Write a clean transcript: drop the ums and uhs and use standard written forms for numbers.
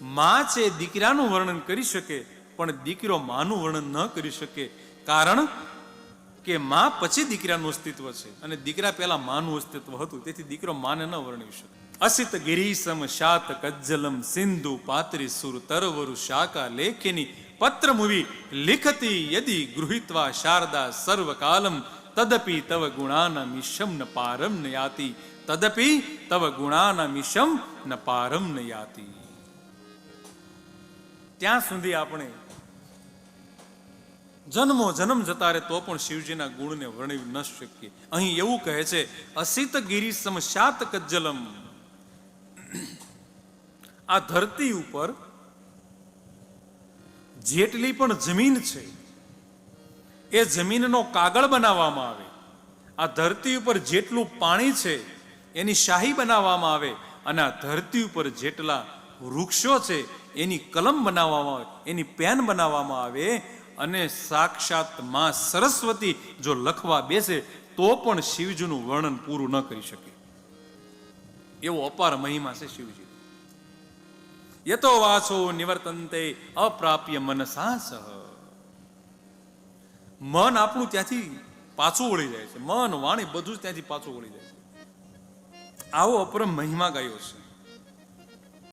માં છે દીકરાનું વર્ણન કરી શકે, પણ દીકરો માનું વર્ણન ન કરી શકે. કારણ કે માં પછી દીકરાનું અસ્તિત્વ છે અને દીકરા પહેલા માનું અસ્તિત્વ હતું. તેથી દીકરો માને ન વર્ણવી શકે. અસિત ગિરીસમ શાત કજ્જલમ સિંધુ પાત્રી સુર તરવરુ શાકા લેખિની પત્ર મુવી લિખતી યદિ ગૃહિત્વા શારદા સર્વકાલમ તદપી તવ ગુણાના મિશમ ન પારમ ન યાતિ. તદપી તવ ગુણાના મિશમ ન પારમ ન યાતિ. ત્યાં સુધી આપણે જન્મો જન્મ જતા રહે તો પણ શિવજીના ગુણને વર્ણવી ન શકીએ. અહીં એવું કહે છે અસિત ગિરીસમ શાત કજ્જલમ. આ ધરતી ઉપર જેટલી પણ જમીન છે એ જમીનનો કાગળ બનાવવામાં આવે. આ ધરતી ઉપર જેટલું પાણી છે એની શાહી બનાવવામાં આવે. અને આ ધરતી ઉપર જેટલા વૃક્ષો છે એની કલમ બનાવવામાં આવે, એની પેન બનાવવામાં આવે. અને સાક્ષાત માં સરસ્વતી જો લખવા બેસે તો પણ શિવજીનું વર્ણન પૂરું ન કરી શકે. એવો અપાર મહિમા છે શિવજી. યતો વાચો નિવર્તન્તે અપ્રાપ્ય મનસા સહ. મન આપણું ત્યાંથી પાછું વળી જાય છે. મન વાણી બધું જ ત્યાંથી પાછું વળી જાય છે. આવો અપરમ મહિમા ગાયો છે.